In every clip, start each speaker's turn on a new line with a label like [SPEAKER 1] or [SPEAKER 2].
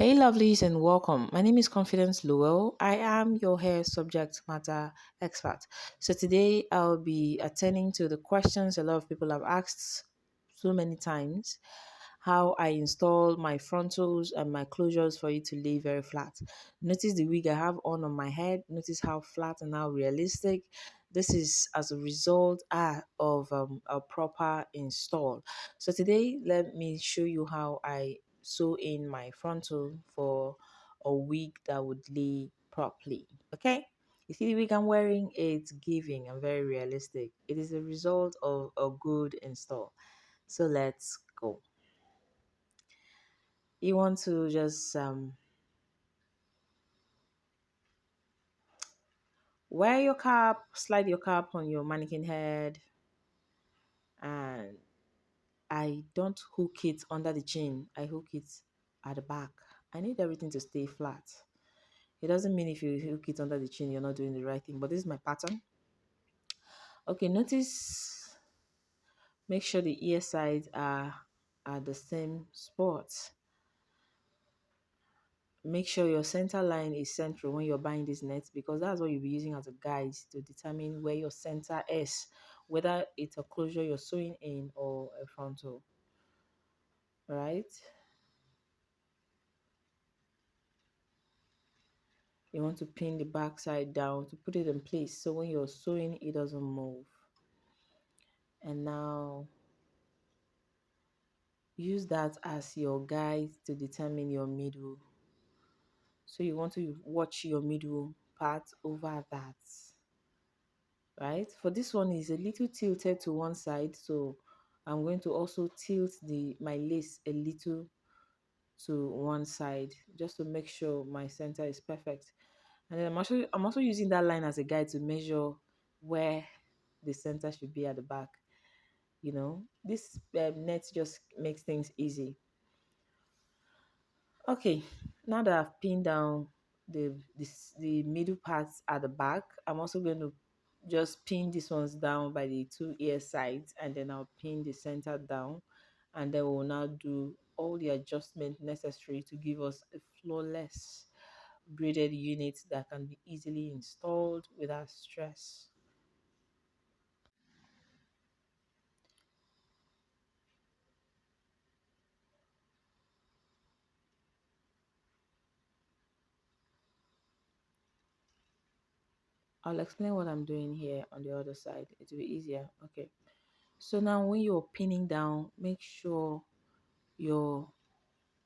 [SPEAKER 1] Hey, lovelies, and welcome. My name is Confidence Lowell. I am your hair subject matter expert. So, today I'll be attending to the questions a lot of people have asked so many times, how I install my frontals and my closures for it to lay very flat. Notice the wig I have on my head. Notice how flat and how realistic. This is as a result of a proper install. So today, let me show you how I sew in my frontal for a wig that would lay properly. Okay? You see the wig I'm wearing? It's giving and very realistic. It is a result of a good install. So let's go. You want to just wear your cap, slide your cap on your mannequin head, and I don't hook it under the chin. I hook it at the back. I need everything to stay flat. It doesn't mean if you hook it under the chin, you're not doing the right thing, but this is my pattern. Okay, notice, make sure the ear sides are at the same spot. Make sure your center line is central when you're buying these nets, because that's what you'll be using as a guide to determine where your center is, whether it's a closure you're sewing in or a frontal, right? You want to pin the back side down to put it in place so when you're sewing it doesn't move. And now use that as your guide to determine your middle. So you want to watch your middle part over that, right? For this one is a little tilted to one side, so I'm going to also tilt my lace a little to one side just to make sure my center is perfect. And then I'm also using that line as a guide to measure where the center should be at the back. This net just makes things easy. Okay, now that I've pinned down the middle parts at the back, I'm also going to just pin these ones down by the two ear sides, and then I'll pin the center down, and then we'll now do all the adjustment necessary to give us a flawless braided unit that can be easily installed without stress. I'll explain what I'm doing here on the other side. It will be easier. Okay. So now when you're pinning down, make sure your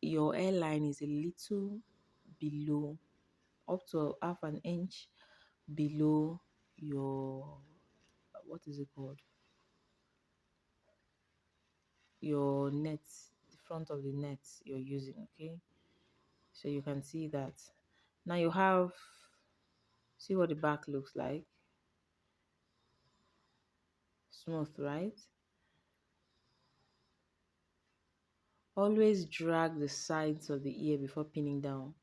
[SPEAKER 1] your airline is a little below, up to half an inch below your, what is it called, your net, the front of the net you're using. Okay, so you can see that. Now you have, see what the back looks like. Smooth, right? Always drag the sides of the ear before pinning down.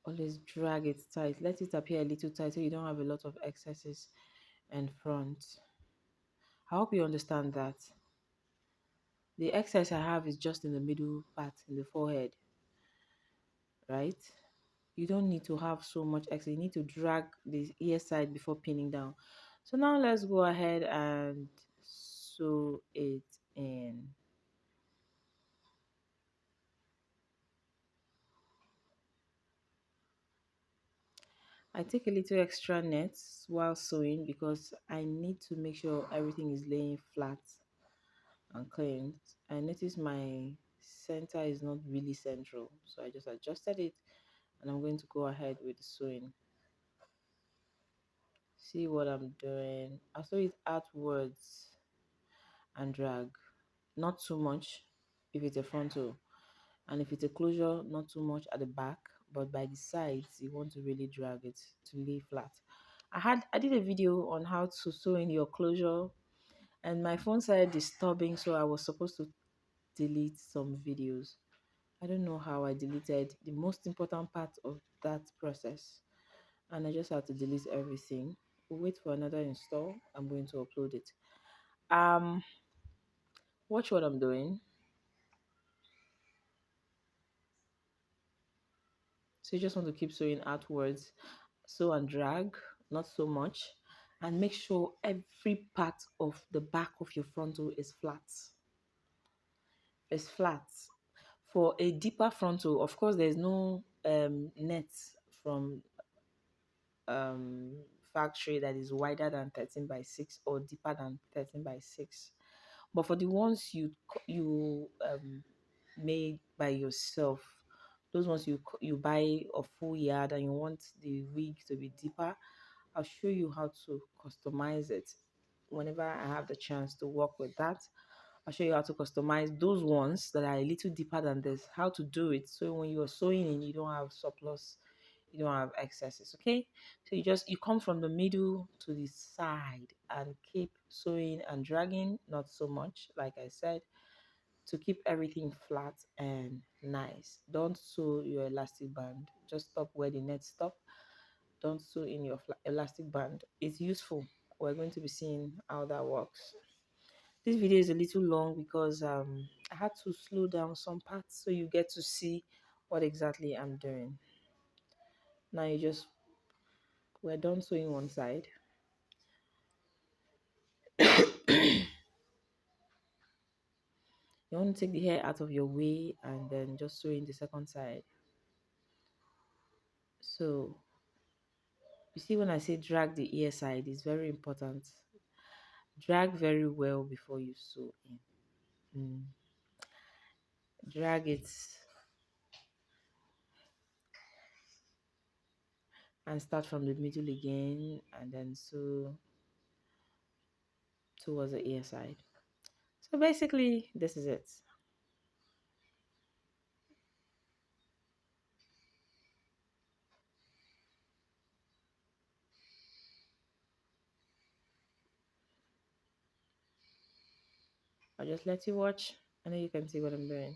[SPEAKER 1] Always drag it tight. Let it appear a little tight so you don't have a lot of excesses in front. I hope you understand that. The excess I have is just in the middle part, in the forehead, right? You don't need to have so much excess. You need to drag the ear side before pinning down. So now let's go ahead and sew it in. I take a little extra net while sewing because I need to make sure everything is laying flat and clean. I notice my center is not really central, so I just adjusted it, and I'm going to go ahead with the sewing. See what I'm doing? I sew it outwards and drag, not too much if it's a frontal, and if it's a closure, not too much at the back, but by the sides you want to really drag it to lay flat. I did a video on how to sew in your closure, and my phone started disturbing, so I was supposed to delete some videos. I don't know how I deleted the most important part of that process, and I just had to delete everything. We'll wait for another install. I'm going to upload it. Um, watch what I'm doing. So you just want to keep sewing outwards, sew and drag, not so much, and make sure every part of the back of your frontal is flat. Is flat. For a deeper frontal, of course, there's no net from um, factory that is wider than 13 by 6 or deeper than 13 by 6. But for the ones you made by yourself, those ones you buy a full yard and you want the wig to be deeper, I'll show you how to customize it whenever I have the chance to work with that. I'll show you how to customize those ones that are a little deeper than this, how to do it. So when you're sewing in, you don't have surplus, you don't have excesses, okay? So you come from the middle to the side and keep sewing and dragging, not so much, like I said, to keep everything flat and nice. Don't sew your elastic band. Just stop where the net stop. Don't sew in your elastic band. It's useful. We're going to be seeing how that works. This video is a little long because I had to slow down some parts so you get to see what exactly I'm doing. Now we're done sewing one side. You want to take the hair out of your way and then just sew in the second side. So you see, when I say drag the ear side, it's very important. Drag very well before you sew in. Drag it and start from the middle again and then sew towards the ear side. So basically, this is it. I'll just let you watch and then you can see what I'm doing.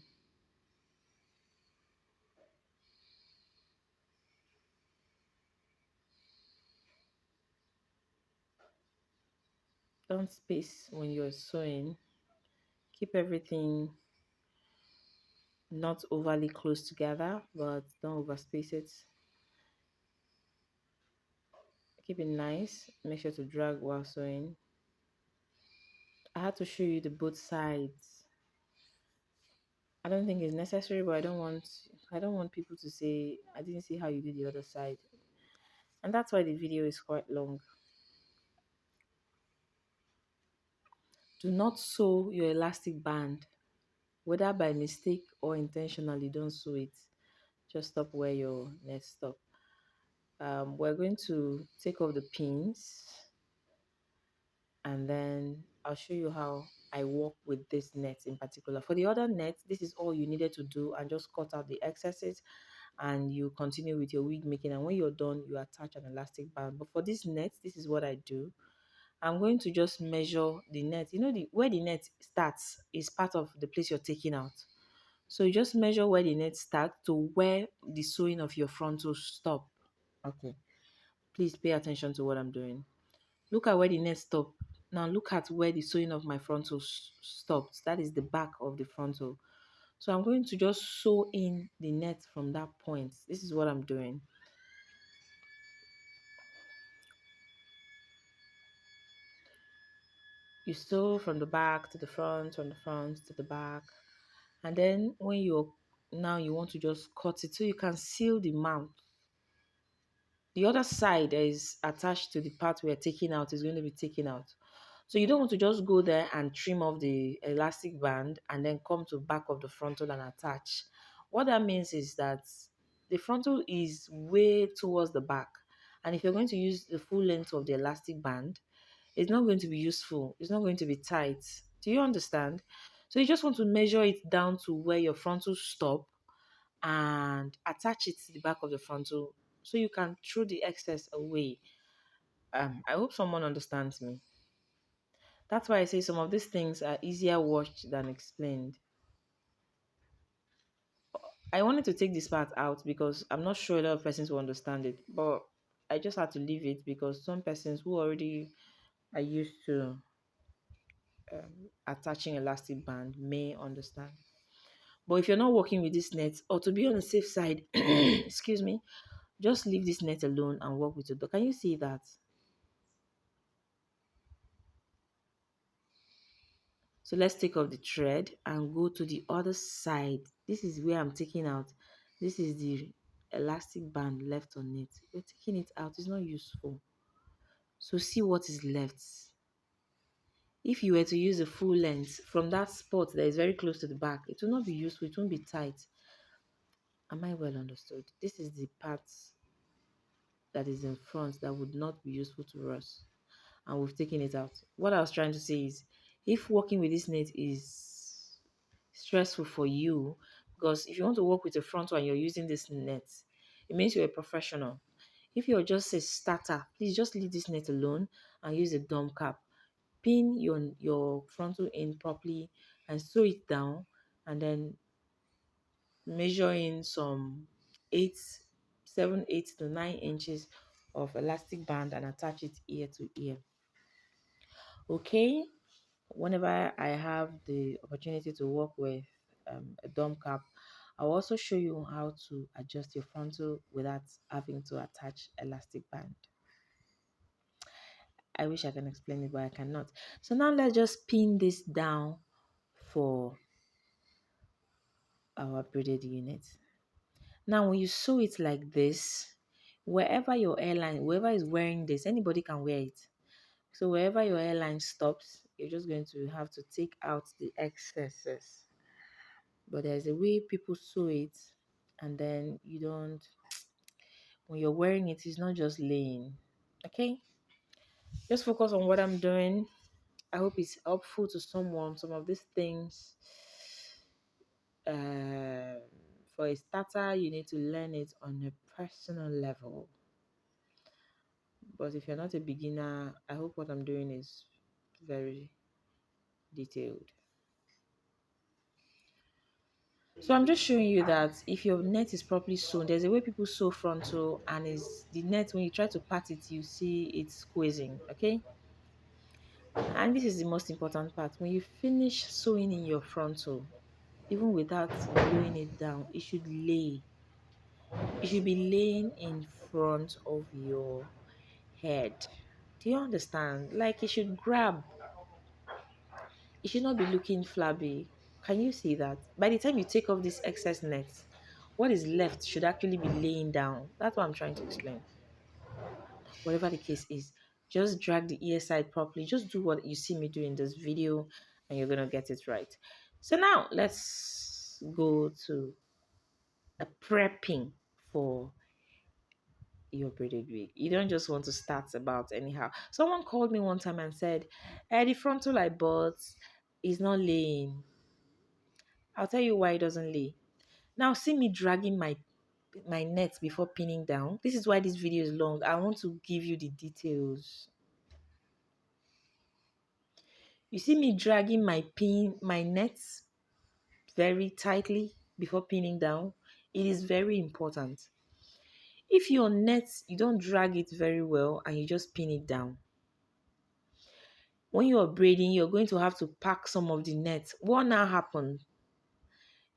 [SPEAKER 1] Don't space when you're sewing. Keep everything not overly close together, but don't overspace it. Keep it nice. Make sure to drag while sewing. I had to show you the both sides. I don't think it's necessary, but I don't want people to say I didn't see how you did the other side. And that's why the video is quite long. Do not sew your elastic band, whether by mistake or intentionally. Don't sew it. Just stop where your net stop. We're going to take off the pins and then I'll show you how I work with this net in particular. For the other net, this is all you needed to do, and just cut out the excesses and you continue with your wig making, and when you're done you attach an elastic band. But for this net, this is what I do. I'm going to just measure the net. You know, where the net starts is part of the place you're taking out. So you just measure where the net starts to where the sewing of your frontal stop. Okay, please pay attention to what I'm doing. Look at where the net stop. Now look at where the sewing of my frontal stops. That is the back of the frontal. So I'm going to just sew in the net from that point. This is what I'm doing. You sew from the back to the front, from the front to the back. And then when you want to just cut it so you can seal the mouth. The other side that is attached to the part we are taking out is going to be taken out. So you don't want to just go there and trim off the elastic band and then come to back of the frontal and attach. What that means is that the frontal is way towards the back. And if you're going to use the full length of the elastic band, it's not going to be useful. It's not going to be tight. Do you understand? So you just want to measure it down to where your frontal stop and attach it to the back of the frontal so you can throw the excess away. I hope someone understands me. That's why I say some of these things are easier watched than explained. I wanted to take this part out because I'm not sure a lot of persons will understand it, but I just had to leave it because some persons who already are used to attaching elastic band may understand. But if you're not working with this net, or to be on the safe side, excuse me, just leave this net alone and work with your dog. Can you see that? So let's take off the thread and go to the other side. This is where I'm taking out. This is the elastic band left on it. We're taking it out. It's not useful. So see what is left. If you were to use the full length from that spot that is very close to the back, it will not be useful. It won't be tight. Am I well understood? This is the part that is in front that would not be useful to us, and we've taken it out. What I was trying to say is, if working with this net is stressful for you, because if you want to work with a frontal and you're using this net, it means you're a professional. If you're just a starter, please just leave this net alone and use a dumb cap. Pin your frontal in properly and sew it down, and then measure in some 8 to 9 inches of elastic band and attach it ear to ear. Okay, whenever I have the opportunity to work with a dome cap, I'll also show you how to adjust your frontal without having to attach elastic band. I wish I can explain it, but I cannot. So now let's just pin this down for our braided unit. Now when you sew it like this, wherever your airline, whoever is wearing this, anybody can wear it. So wherever your airline stops, you're just going to have to take out the excesses. But there's a way people sew it, and then you don't, when you're wearing it, it's not just laying. Okay, just focus on what I'm doing. I hope it's helpful to someone. Some of these things, uh, for a starter, you need to learn it on a personal level. But if you're not a beginner, I hope what I'm doing is very detailed. So I'm just showing you that if your net is properly sewn, there's a way people sew frontal, and is the net, when you try to part it, you see it's squeezing. Okay, and this is the most important part. When you finish sewing in your frontal, even without gluing it down, it should lay. It should be laying in front of your head. Do you understand? Like it should grab. It should not be looking flabby. Can you see that? By the time you take off this excess net, what is left should actually be laying down. That's what I'm trying to explain. Whatever the case is, just drag the ear side properly. Just do what you see me do in this video, and you're going to get it right. So now let's go to a prepping for your braided wig. You don't just want to start about anyhow. Someone called me one time and said, the frontal I bought is not laying. I'll tell you why it doesn't lay. Now see me dragging my net before pinning down. This is why this video is long. I want to give you the details. You see me dragging my nets very tightly before pinning down. It is very important. If your net, you don't drag it very well and you just pin it down, when you're braiding, you're going to have to pack some of the net. What now happened?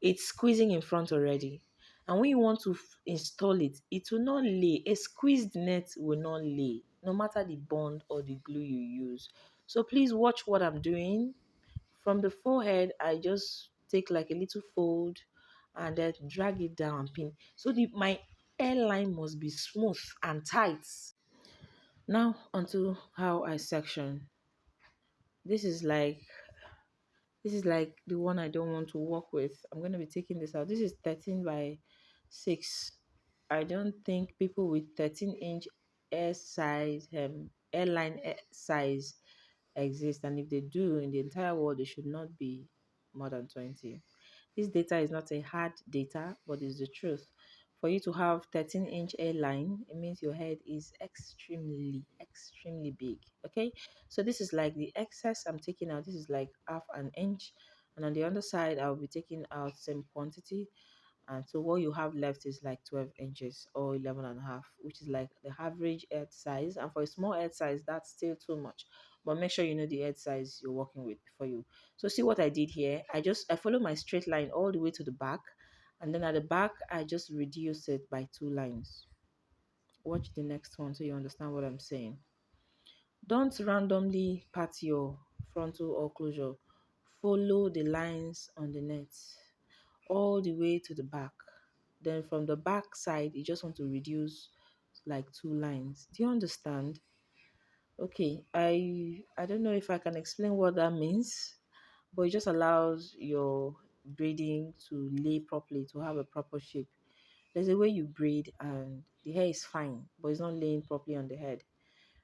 [SPEAKER 1] It's squeezing in front already. And when you want to install it, it will not lay. A squeezed net will not lay, no matter the bond or the glue you use. So please watch what I'm doing. From the forehead, I just take like a little fold and then drag it down and pin. So my airline must be smooth and tight. Now onto how I section. This is like the one I don't want to work with. I'm going to be taking this out. This is 13 by 6. I don't think people with 13-inch air size, airline size exist. And if they do, in the entire world, they should not be more than 20. This data is not a hard data, but it's the truth. For you to have 13-inch airline, it means your head is extremely big. Okay, so this is like the excess I'm taking out. This is like half an inch, and on the other side I'll be taking out same quantity, and so what you have left is like 12 inches or 11 and a half, which is like the average head size. And for a small head size, that's still too much. but make sure you know the head size you're working with before you. So see what I did here. I follow my straight line all the way to the back, and then at the back I just reduce it by 2 lines. Watch the next one so you understand what I'm saying. Don't randomly pat your frontal or closure. Follow the lines on the net all the way to the back. Then from the back side, you just want to reduce like 2 lines. Do you understand? Okay, I don't know if I can explain what that means, but it just allows your braiding to lay properly, to have a proper shape. There's a way you braid and the hair is fine, but it's not laying properly on the head.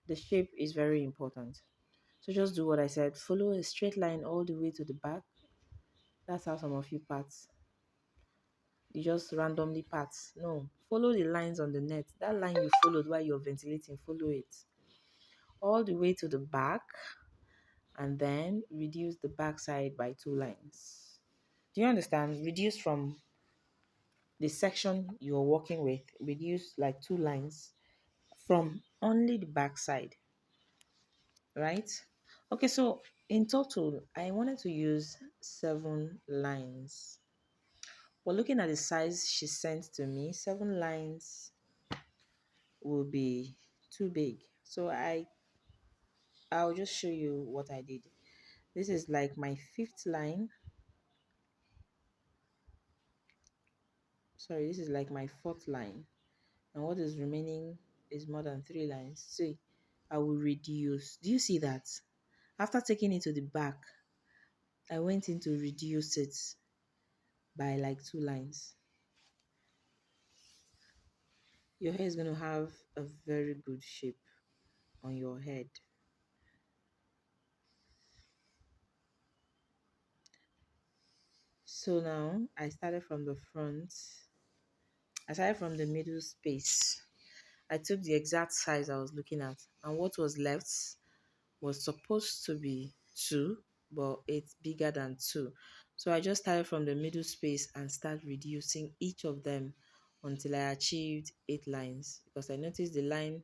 [SPEAKER 1] The shape is very important. So just do what I said. Follow a straight line all the way to the back. That's how some of you parts. You just randomly part. No, follow the lines on the net. That line you followed while you're ventilating, follow it all the way to the back, and then reduce the back side by 2 lines. Do you understand? Reduce from the section you're working with, reduce like 2 lines from only the back side, right? Okay, so in total, I wanted to use 7 lines. But looking at the size she sent to me, 7 lines will be too big. So I'll just show you what I did. This is like my fifth line. Sorry, this is like my fourth line. And what is remaining is more than 3 lines. See, I will reduce. Do you see that? After taking it to the back, I went in to reduce it by like 2 lines. Your hair is going to have a very good shape on your head. So now I started from the front. I started from the middle space. I took the exact size I was looking at, and what was left was supposed to be 2, but it's bigger than 2. So I just started from the middle space and start reducing each of them until I achieved 8 lines, because I noticed the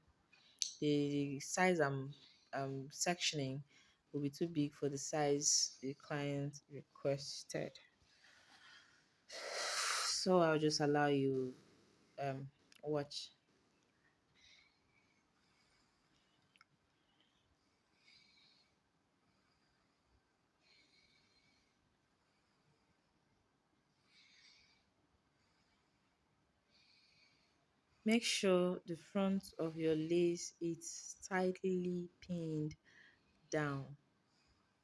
[SPEAKER 1] size I'm sectioning will be too big for the size the client requested. So I'll just allow you watch. Make sure the front of your lace is tightly pinned down.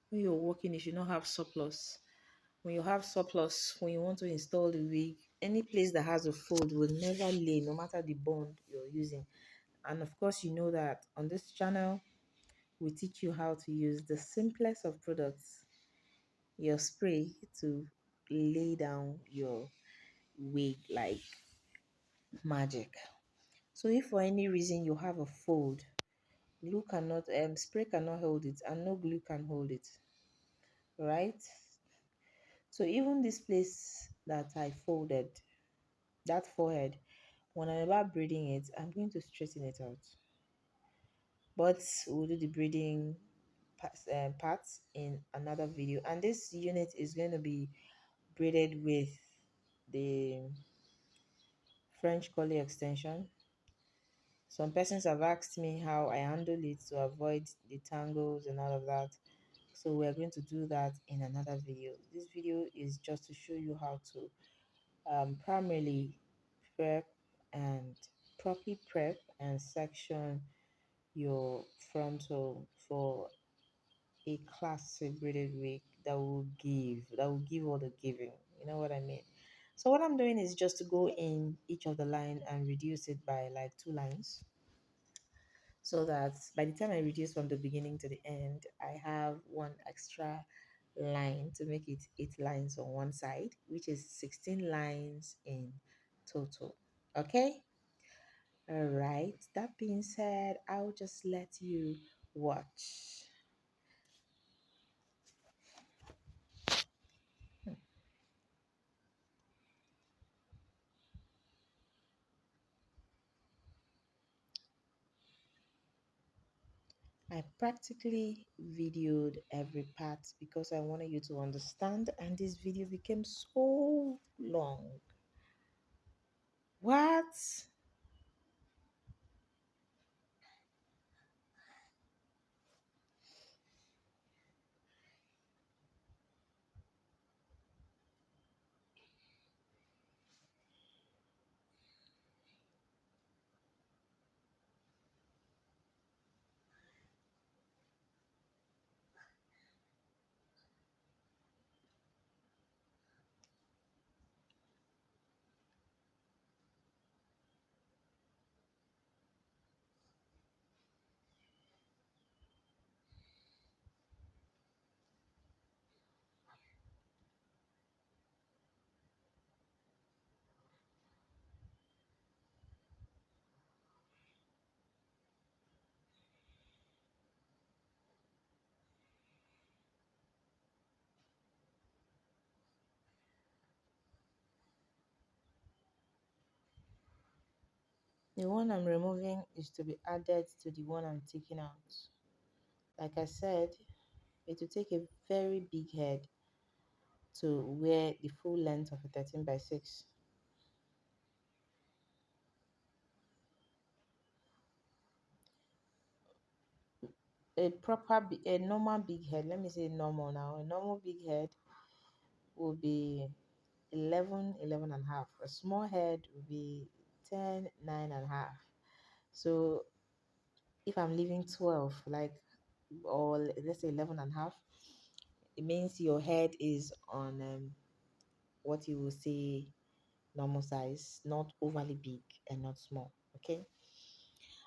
[SPEAKER 1] When you're working, you should not have surplus. When you have surplus, when you want to install the wig, any place that has a fold will never lay, no matter the bond you're using. And of course, you know that on this channel, we teach you how to use the simplest of products, your spray, to lay down your wig like magic. So if for any reason you have a fold, glue cannot spray cannot hold it, and no glue can hold it, right? So even this place that I folded, that forehead, when I'm about braiding it, I'm going to straighten it out, but we'll do the braiding parts in another video. And this unit is going to be braided with the French curly extension. Some persons have asked me how I handle it to avoid the tangles and all of that. So we're going to do that in another video. This video is just to show you how to primarily prep and properly prep and section your frontal for a classic braided wig that will give all the giving. You know what I mean? So what I'm doing is just to go in each of the line and reduce it by like 2 lines, so that by the time I reduce from the beginning to the end, I have one extra line to make it 8 lines on one side, which is 16 lines in total. Okay? All right. That being said, I'll just let you watch. I practically videoed every part because I wanted you to understand, and this video became so long. What? The one I'm removing is to be added to the one I'm taking out. Like I said, it will take a very big head to wear the full length of a 13 by 6. A normal big head, let me say normal now, a normal big head will be 11, 11 and a half. A small head will be 10, 9 and a half. So if I'm leaving 12, like, or let's say 11 and a half, it means your head is on what you will say normal size, not overly big and not small. Okay.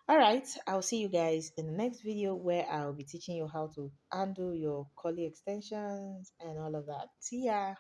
[SPEAKER 1] All right. I'll see you guys in the next video where I'll be teaching you how to undo your curly extensions and all of that. See ya.